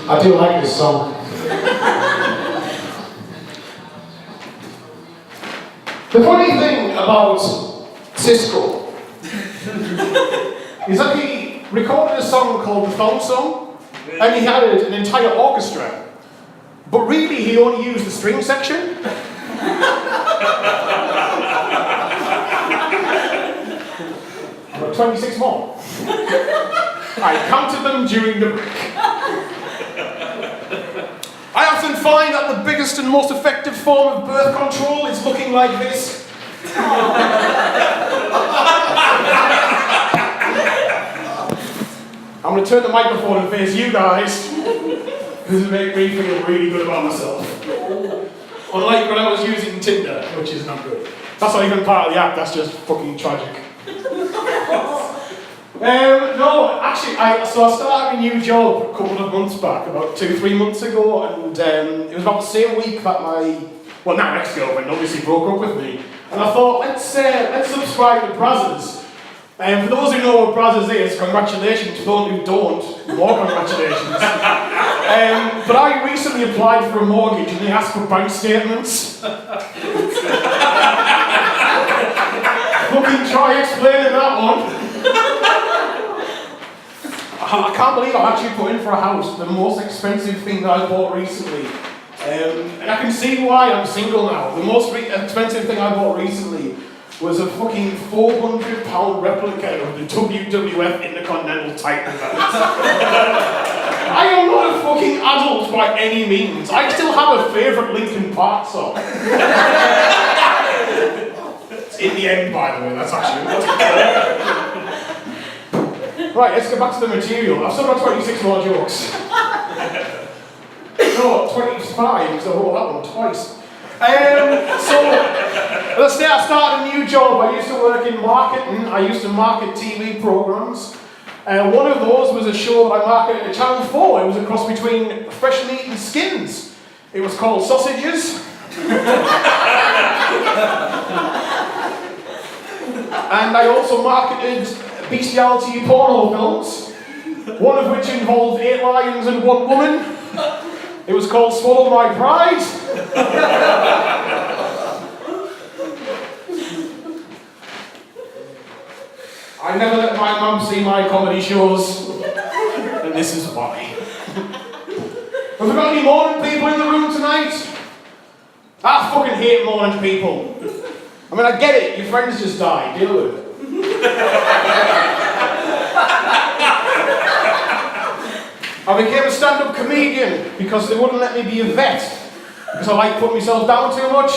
I do like this song. The funny thing about Cisco is that he recorded a song called The Thong Song, and he had an entire orchestra, but really he only used the string section. About 26 more. I counted them during the break. I often find that the biggest and most effective form of birth control is looking like this. I'm going to turn the microphone and face you guys. This will make me feel really good about myself. Unlike when I was using Tinder, which is not good. That's not even part of the act, that's just fucking tragic. No, actually, I started a new job a couple of months back, about 2-3 months ago, and it was about the same week that my ex-girlfriend obviously broke up with me. And I thought, let's subscribe to Brazzers. For those who know what Brazzers is, congratulations. For those who don't, more congratulations. But I recently applied for a mortgage and they asked for bank statements. Fucking try explaining that one. I can't believe I actually put in for a house, the most expensive thing that I bought recently. And I can see why I'm single now. The most expensive thing I bought recently was a fucking £400 replica of the WWF Intercontinental title belt. I am not a fucking adult by any means. I still have a favourite Linkin Park song. It's in the end, by the way, that's actually... Right, let's get back to the material. I've still got 26 more jokes. No, 25, because I wrote that one twice. So, let's say I started a new job. I used to work in marketing. I used to market TV programs. One of those was a show that I marketed at Channel 4. It was a cross between Fresh Meat and Skins. It was called Sausages. And I also marketed bestiality porno films, one of which involved 8 lions and 1 woman. It was called Swallow My Pride. I never let my mum see my comedy shows, and this is why. Have we got any morning people in the room tonight? I fucking hate morning people. I mean, I get it, your friends just died, deal with it. I became a stand-up comedian because they wouldn't let me be a vet, because I like putting myself down too much.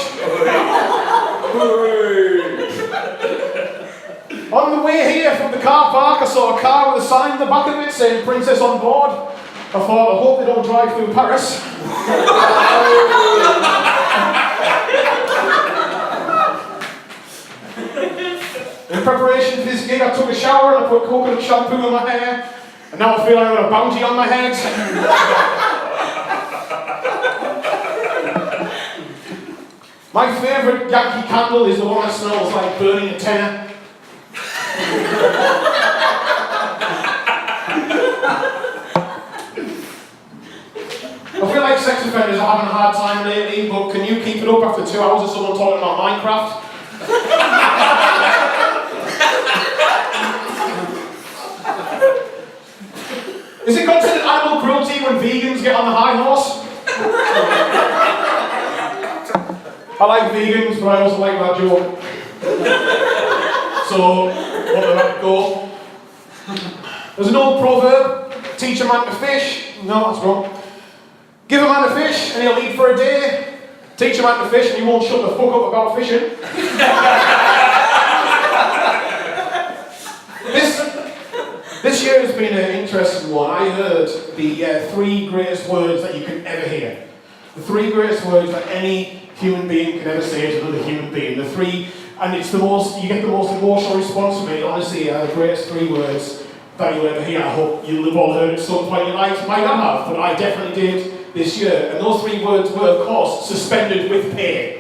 On the way here from the car park, I saw a car with a sign in the back of it saying Princess on board. I thought, I hope they don't drive through Paris. In preparation for this gig, I took a shower and I put coconut shampoo in my hair, and now I feel like I've got a bounty on my head. My favourite Yankee candle is the one that smells like burning a tenner. I feel like sex offenders are having a hard time lately, but can you keep it up after 2 hours of someone talking about Minecraft? Is it considered animal cruelty when vegans get on the high horse? I like vegans, but I also like that joke. So, what did I go? There's an old proverb, teach a man to fish. No, that's wrong. Give a man a fish and he'll eat for a day. Teach a man to fish and he won't shut the fuck up about fishing. This year has been an interesting one. I heard the 3 greatest words that you could ever hear. The 3 greatest words that any human being can ever say to another human being. The 3, and it's the most, you get the most emotional response from it. Honestly, the greatest 3 words that you'll ever hear. I hope you'll have all heard it at some point in your life. Might not have, but I definitely did this year. And those 3 words were, of course, suspended with pay.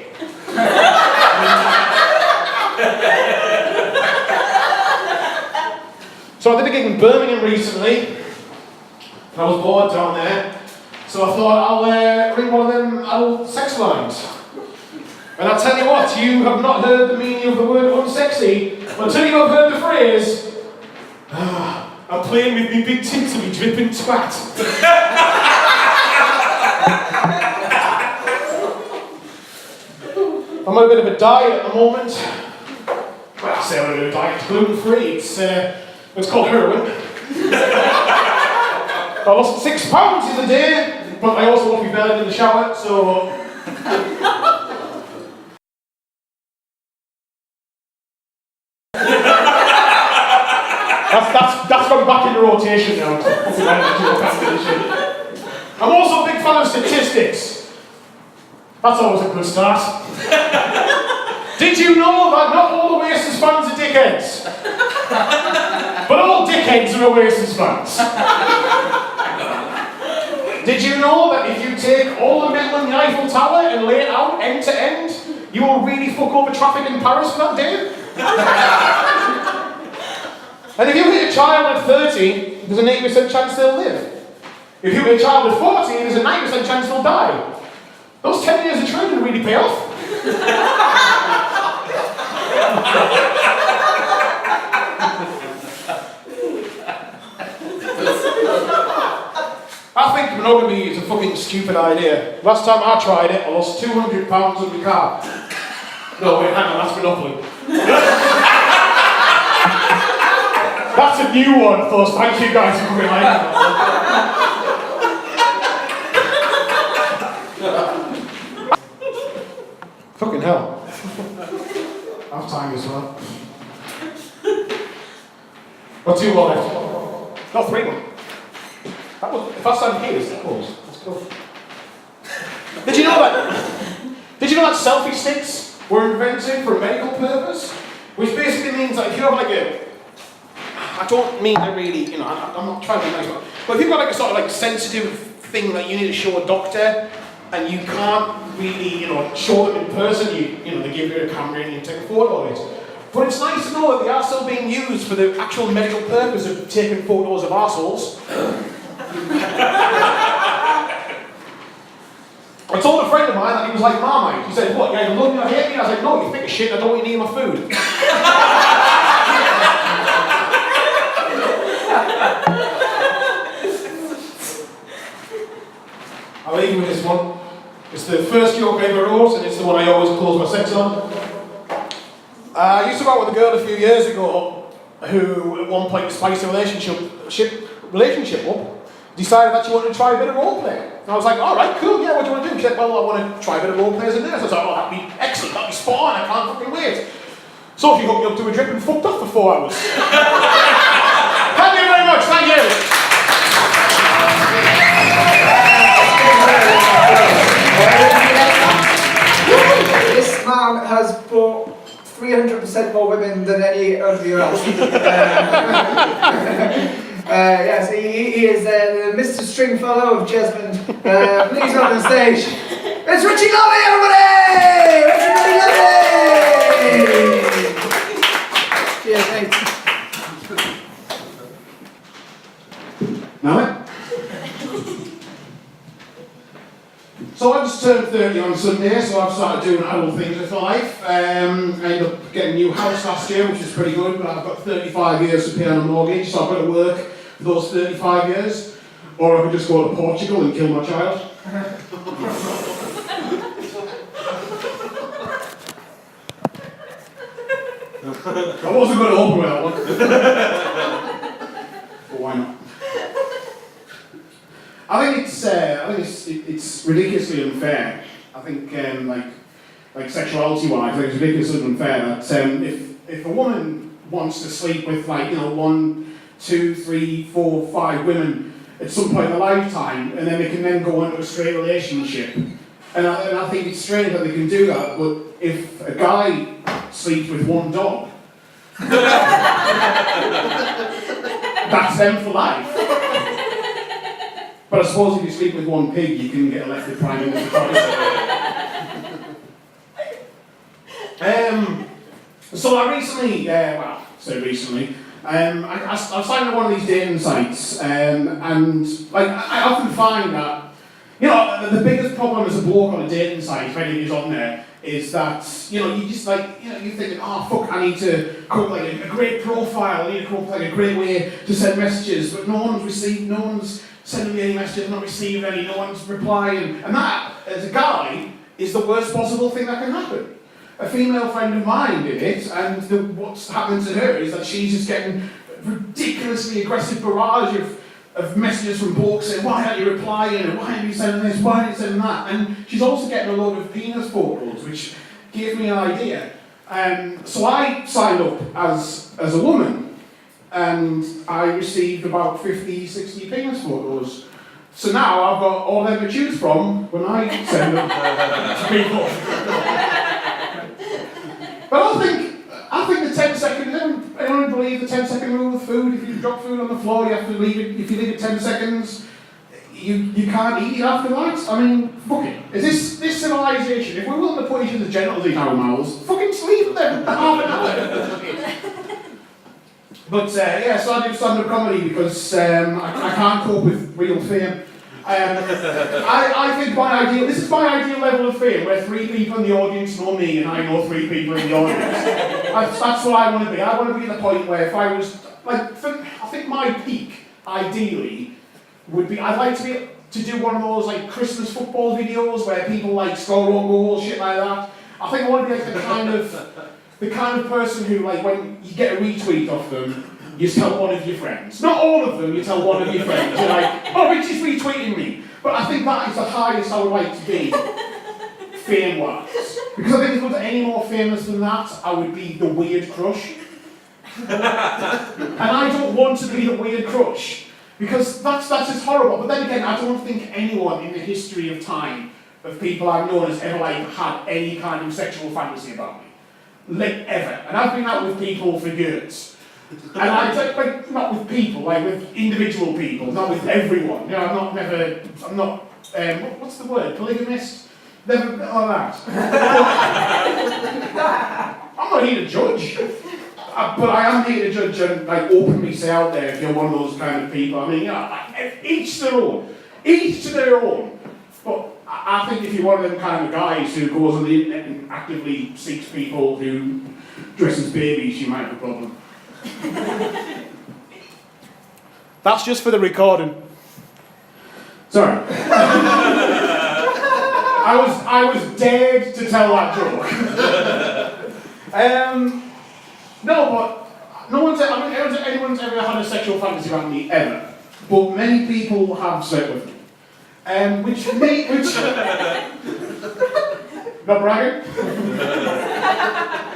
So I did a gig in Birmingham recently, and I was bored down there, so I thought I'll ring one of them adult sex lines. And I'll tell you what, you have not heard the meaning of the word unsexy until you have heard the phrase, I'm playing with me big tits and me dripping twat. I'm on a bit of a diet at the moment. Well, I say I'm on a bit of a diet, it's gluten-free, it's called heroin. I lost 6 pounds in a day, but I also won't be belly in the shower, so... That's gone back into rotation now. I'm also a big fan of statistics. That's always a good start. Did you know that not all the Oasis fans are dickheads? But all dickheads are Oasis fans. Did you know that if you take all the metal in the Eiffel Tower and lay it out end to end, you will really fuck over traffic in Paris for that day? And if you hit a child at 30, there's an 80% chance they'll live. If you hit a child at 40, there's a 90% chance they'll die. Those 10 years of training really pay off. I think monogamy is a fucking stupid idea. Last time I tried it, I lost £200 on the car. No, wait, hang on, that's Monopoly. That's a new one, first. Thank you guys for coming on. Fucking hell. Half time as well. Or 2 more left. No, 3 more. That was the first time here, of course. Let's go. Did you know that selfie sticks were invented for a medical purpose? Which basically means that if you have like a, I don't mean to really, you know, I'm not trying to be nice, but if you've got like a sort of like sensitive thing that you need to show a doctor and you can't really, you know, show them in person, you know, they give you a camera and you take a photo of it. But it's nice to know that they are still being used for the actual medical purpose of taking photos of arseholes. I told a friend of mine that he was like Marmite. He said, what, you either love me or hate me? I was like, no, you think of shit, I don't want you near my food. I'll leave you with this one. It's the first joke I ever wrote, and it's the one I always close my sex on. I used to go out with a girl a few years ago who, at one point, to spice the relationship up, decided that she wanted to try a bit of roleplay. And I was like, alright, cool, yeah, what do you want to do? She said, well, I want to try a bit of roleplay as a nurse. I was like, oh, that'd be excellent, that'd be spot on, I can't fucking wait. So she hooked me up to a drip and fucked off for 4 hours. Thank you very much, thank you. This man has brought 300% more women than any of you else. Yes, he is the Mr. Stringfellow of Jesmond. Please on the stage. It's Richie Lumley, everybody! Richie Lumley! Cheers, mate. Now then. So I just turned 30 on Sunday, so I've started doing adult things with my life. I ended up getting a new house last year, which is pretty good, but I've got 35 years to pay on a mortgage, so I've got to work for those 35 years. Or I could just go to Portugal and kill my child. I wasn't going to open with that one. But why not? I think it's ridiculously unfair. I think like sexuality-wise, I think it's ridiculously unfair that if a woman wants to sleep with 1, 2, 3, 4, 5 women at some point in their lifetime, and then they can then go into a straight relationship, and I think it's strange that they can do that. But if a guy sleeps with 1 dog, that's them for life. But I suppose if you sleep with 1 pig, you can get elected Prime Minister twice. So I recently, I signed up one of these dating sites, and like I often find that, you know, the biggest problem as a bloke on a dating site, if any of you's on there, is that, you know, you just like, you know, you're thinking, oh fuck, I need to come up like a great profile, I need to come up with like a great way to send messages, but no one's sending me any messages, not receiving any, no one's replying, and that, as a guy, is the worst possible thing that can happen. A female friend of mine did it, and what's happened to her is that she's just getting ridiculously aggressive barrage of messages from blokes saying, why aren't you replying, and why aren't you sending this, why aren't you sending that, and she's also getting a load of penis photos, which gave me an idea. So I signed up as a woman, and I received about 50, 60 penis photos. So now I've got all them to choose from when I send them to people. But I think the 10-second, anyone believe the 10-second rule with food? If you drop food on the floor, you have to leave it. If you leave it 10 seconds, you can't eat it after that. I mean, fuck it. Is this civilization? If we're willing to put each other's genitals in our mouths, fucking leave them half an hour. But yeah, so I do stand-up comedy because I can't cope with real fame. I think this is my ideal level of fame, where 3 people in the audience know me and I know 3 people in the audience. That's what I want to be. I want to be at the point where if I was, like, I think my peak, ideally, would be, I'd like to do one of those, like, Christmas football videos where people, like, score own goals, shit like that. I think I want to be, like, the kind of person who, like, when you get a retweet off them, you tell one of your friends. Not all of them, you tell one of your friends. You're like, oh, Richie's retweeting me. But I think that is the highest I would like to be, fame-wise. Because I think if I was any more famous than that, I would be the weird crush. And I don't want to be the weird crush. Because that's just horrible. But then again, I don't think anyone in the history of time, of people I've known, has ever, like, had any kind of sexual fantasy about me. Like, ever. And I've been out with people for years. And like, not with people, like with individual people, not with everyone. You know, I'm not, what's the word, polygamist? Never, all that. I'm not here to judge, but I am here to judge and, like, openly say out there if you're one of those kind of people. I mean, you know, each to their own. But I think if you're one of them kind of guys who goes on the internet and actively seeks people who dress as babies, you might have a problem. That's just for the recording. Sorry. I was dared to tell that joke. No, but anyone's ever had a sexual fantasy about me ever. But many people have slept with me. Which not bragging.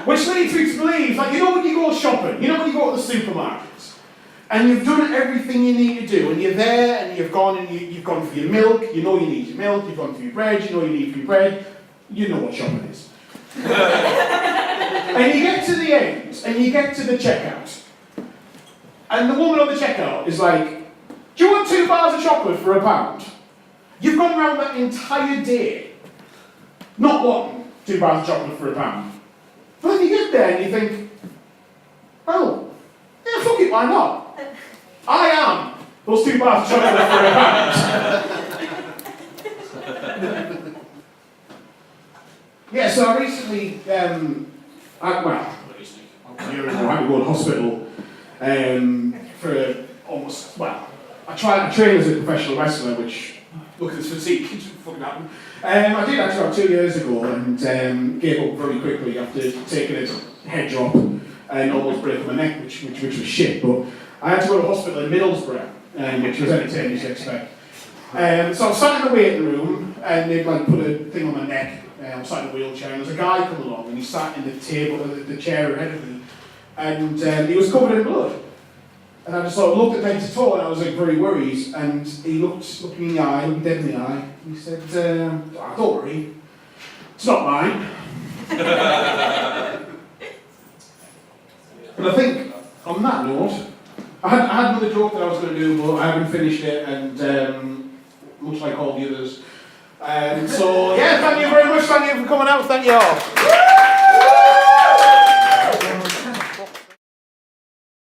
Which leads me to believe, like, you know when you go shopping, you know when you go to the supermarket, and you've done everything you need to do, and you're there, and you've gone for your milk, you know you need your milk, you've gone for your bread, you know you need for your bread, you know what shopping is. And you get to the end, and you get to the checkout, and the woman on the checkout is like, do you want 2 bars of chocolate for £1? You've gone around that entire day not wanting 2 bars of chocolate for £1. But then you get there and you think, well, yeah, fuck it, why not? I am those 2 bars of chocolate for £1. Yeah, so I recently, I had to go to hospital for almost, well, I trained as a professional wrestler, which, look at this physique, it fucking happened. I did actually about 2 years ago and gave up very quickly after taking a head drop and almost breaking my neck, which was shit. But I had to go to hospital in Middlesbrough, which was entertaining as you expect. So I was sat in the waiting room and they'd like put a thing on my neck. I was sat in a wheelchair and there's a guy come along and he sat in the chair ahead of me and he was covered in blood. And I just sort of looked at head to toe and I was like very worried. And he looked me in the eye, looked dead in the eye. And he said, don't worry, it's not mine. And I think on that note, I had another joke that I was going to do, but I haven't finished it, and much like all the others. So yeah, thank you very much. Thank you for coming out. Thank you all.